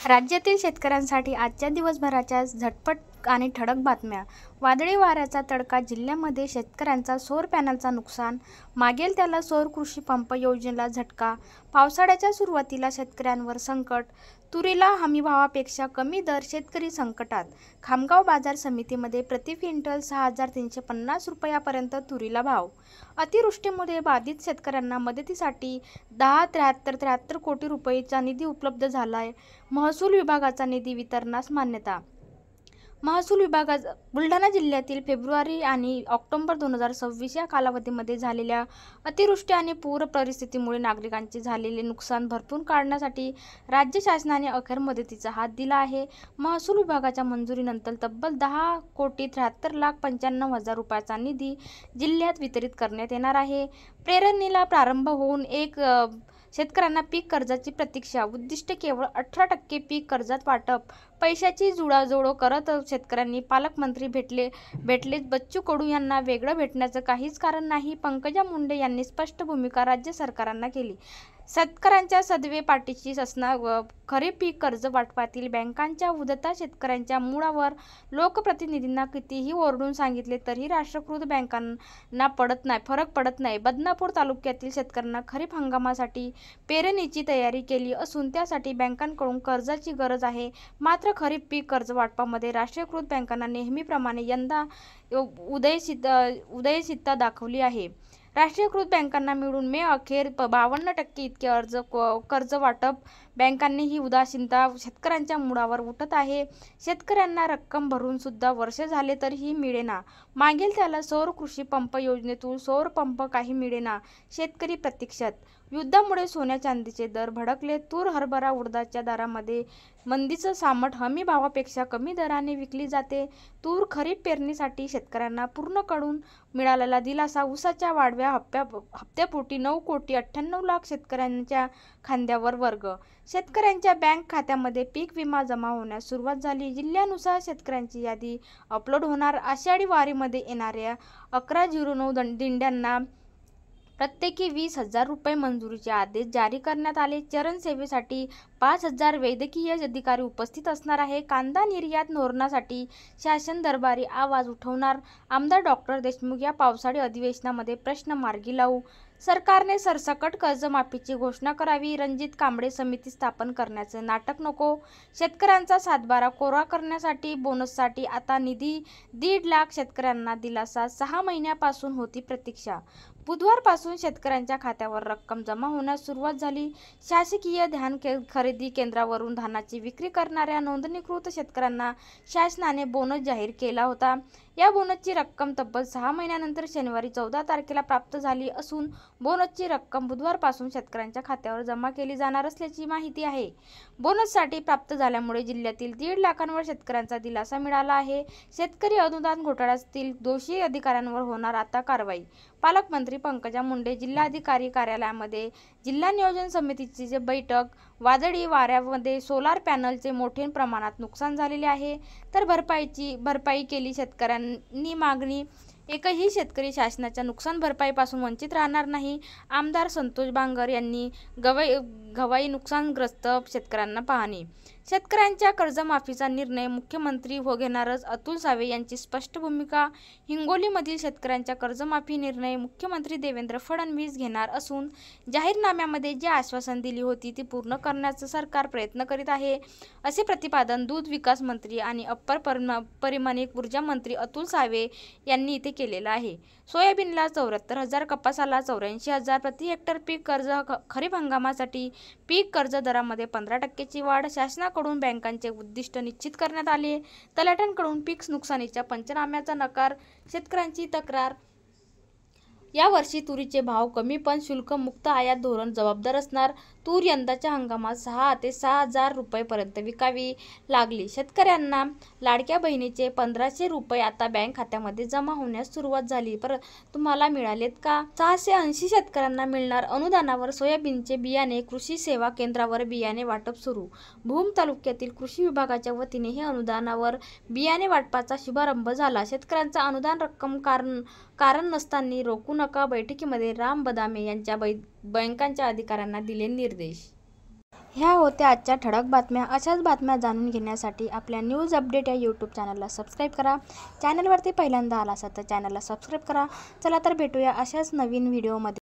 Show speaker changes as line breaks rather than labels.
राज्यातील शेतकऱ्यांसाठी आजच्या दिवसभराच्या झटपट आणि ठळक बातम्या. वादळी वाऱ्याचा तडका, जिल्ह्यामध्ये शेतकऱ्यांचा सौर पॅनलचा नुकसान, मागेल त्याला सौर कृषी पंप योजनेला झटका, पावसाळ्याच्या सुरुवातीला शेतकऱ्यांवर संकट, तुरीला हमीभावापेक्षा कमी दर, शेतकरी संकटात. खामगाव बाजार समितीमध्ये प्रति क्विंटल 6,350 रुपयापर्यंत तुरीला भाव. अतिवृष्टीमुळे बाधित शेतकऱ्यांना मदतीसाठी 10,73 कोटी रुपयांचा निधी उपलब्ध झालाय. महसूल विभागाचा निधी वितरणास मान्यता. महसूल विभागाचा बुलढाणा जिल्ह्यातील फेब्रुवारी आणि ऑक्टोबर 2026 या कालावधीमध्ये झालेल्या अतिवृष्टी आणि पूर परिस्थितीमुळे नागरिकांचे झालेले नुकसान भरपाई काढण्यासाठी राज्य शासनाने अखेर मदतीचा हात दिला आहे. महसूल विभागाच्या मंजुरीनंतर तब्बल 10,73,95,000 रुपयांचा निधी जिल्ह्यात वितरित करण्यात येणार आहे. पेरणीला प्रारंभ होऊन शेतकऱ्यांना पीक कर्जाची प्रतीक्षा. उद्दिष्ट केवळ 18% पीक कर्जात वाटप. पैशाची जुळवाजुळव करत शेतकऱ्यांनी पालकमंत्री भेटलेच बच्चू कडू यांना वेगळं भेटण्याचं काहीच कारण नाही. पंकजा मुंडे यांनी स्पष्ट भूमिका राज्य सरकारनं केली. शेतकऱ्यांच्या सदैव पाठीशी असणार. खरीप पीक कर्ज वाटपातील बँकांच्या उद्या शेतकऱ्यांच्या मुळावर लोकप्रतिनिधींना कितीही ओरडून सांगितले तरी राष्ट्रीयकृत बँकांना फरक पडत नाही. बदनापूर तालुक्यातील शेतकऱ्यांना खरीप हंगामासाठी पेरणीची तयारी केली असून त्यासाठी बँकांकडून कर्जाची गरज आहे. मात्र खरीप पीक कर्ज वाटपामध्ये राष्ट्रीयकृत बँकांना नेहमीप्रमाणे यंदा उदयनशीलता दाखवली आहे. राष्ट्रीयकृत बँकांना मिळून मे अखेर 52% इतके कर्ज वाटप. बँकांनीही उदासीनता शेतकऱ्यांच्या मुळावर उठत आहे. शेतकऱ्यांना रक्कम भरून सुद्धा वर्ष झाले तरीही मिळेना. मागेल त्याला सौर कृषी पंप योजनेतून सौर पंप काही मिळेना. शेतकरी प्रतीक्षेत. युद्धामुळे सोन्या चांदीचे दर भडकले. तूर, हरभरा, उडदाच्या दरामध्ये मंदीचं सामट. हमी भावापेक्षा कमी दराने विकली जाते तूर. खरीप पेरणीसाठी शेतकऱ्यांना पूर्णकडून मिळालेला दिलासा. ऊसाच्या वाढत्या हप्त्यापोटी 9,98,00,000 शेतकऱ्यांच्या खांद्यावर वर्ग. शेतकऱ्यांच्या बँक खात्यामध्ये पीक विमा जमा होण्यास सुरुवात झाली. जिल्ह्यानुसार शेतकऱ्यांची यादी अपलोड होणार. आषाढी वारीमध्ये येणाऱ्या 1109 दिंड्यांना प्रत्येकी 20,000 रुपये मंजुरीचे आदेश जारी करण्यात आले. चरणसेवेसाठी 5,000 वैद्यकीय अधिकारी उपस्थित असणार आहे. कांदा निर्यात धोरणासाठी शासन दरबारी आवाज उठवणार. आमदार डॉ. देशमुख या पावसाळी अधिवेशनामध्ये प्रश्न मार्गी लावू. सरकारने सरसकट कर्जमाफीची घोषणा करावी. रणजित कांबळे समिती स्थापन करण्याचं नाटक नको. शेतकऱ्यांचा सातबारा कोरा करण्यासाठी बोनससाठी आता निधी. 1.5 लाख शेतकऱ्यांना दिलासा. 6 महिन्यापासून होती प्रतीक्षा. बुधवारपासून शेतकऱ्यांच्या खात्यावर रक्कम जमा होण्यास सुरुवात झाली. शासकीय धान खरेदी केंद्रावरून धानाची विक्री करणाऱ्या नोंदणीकृत शेतकऱ्यांना शासनाने बोनस जाहीर केला होता. या बोनसची रक्कम तब्बल 6 महिन्यानंतर शनिवारी 14 तारखेला प्राप्त झाली असून बोनसची रक्कम बुधवारपासून शेतकऱ्यांच्या खात्यावर जमा केली जाणार असल्याची माहिती आहे. बोनससाठी प्राप्त झाल्यामुळे जिल्ह्यातील 1.5 लाखांवर शेतकऱ्यांचा दिलासा मिळाला आहे. शेतकरी अनुदान घोटाळ्यातील दोषी अधिकाऱ्यांवर होणार आता कारवाई. पालकमंत्री पंकजा मुंडे जिल्हाधिकारी कार्यालयामध्ये जिल्हा नियोजन समितीची बैठक. वादळी वाऱ्यामध्ये सोलार पॅनलचे मोठ्या प्रमाणात नुकसान झालेले आहे तर भरपाई केली शेतकऱ्यांनी मागणी. एकही शेतकरी शासनाच्या नुकसान भरपाईपासून वंचित राहणार नाही. आमदार संतोष बांगर यांनी गवाई नुकसानग्रस्त शेतकऱ्यांना पाहणी. शेतकऱ्यांच्या कर्जमाफीचा निर्णय मुख्यमंत्री घेणारच, अतुल सावे यांची स्पष्ट भूमिका. हिंगोलीमधील शेतकऱ्यांच्या कर्जमाफी निर्णय मुख्यमंत्री देवेंद्र फडणवीस घेणार असून जाहीरनाम्यामध्ये जी आश्वासन दिली होती ती पूर्ण करण्याचा सरकार प्रयत्न करीत आहे, असे प्रतिपादन दूध विकास मंत्री आणि अप्पर परिमाणिक ऊर्जा मंत्री अतुल सावे यांनी इथे केलेलं आहे. सोयाबीनला 74,000, कपासाला 84,000 प्रति हेक्टर पीक कर्ज. खरीप हंगामासाठी पीक कर्ज दरामध्ये 15%ची वाढ. शासनाकडून बँकांचे उद्दिष्ट निश्चित करण्यात आले. तलाठ्यांकडून पीक नुकसानीच्या पंचनाम्याचा नकार. शेतकऱ्यांची तक्रार. यावर्षी तुरीचे भाव कमी पण शुल्कमुक्त आयात धोरण जबाबदार असणार. तूर यंदाच्या हंगामात 6,000 ते 6,000 रुपयांपर्यंत विकावी लागली. शेतकऱ्यांना लाडक्या बहिणीचे 1,500 रुपये आता बँक खात्यामध्ये जमा होण्यास सुरुवात झाली. तुम्हाला मिळालेत का? 680 शेतकऱ्यांना मिळणार अनुदानावर सोयाबीनचे बियाणे. कृषी सेवा केंद्रावर बियाणे वाटप सुरू. भूम तालुक्यातील कृषी विभागाच्या वतीने हे अनुदानावर बियाणे वाटपाचा शुभारंभ झाला. शेतकऱ्यांचा अनुदान रक्कम कारण नसताना रोखू नका. बैठकीमध्ये राम बदामे यांच्या बँकांच्या अधिकाऱ्यांना दिले निर्देश. ह्या होत्या आजच्या ठळक बातम्या. अशाच बातम्या जाणून घेण्यासाठी आपल्या न्यूज अपडेट या यूट्यूब चॅनलला सबस्क्राईब करा. चॅनलवरती पहिल्यांदा आला असाल तर चॅनलला सबस्क्राईब करा. चला तर भेटूया अशाच नवीन व्हिडिओमध्ये.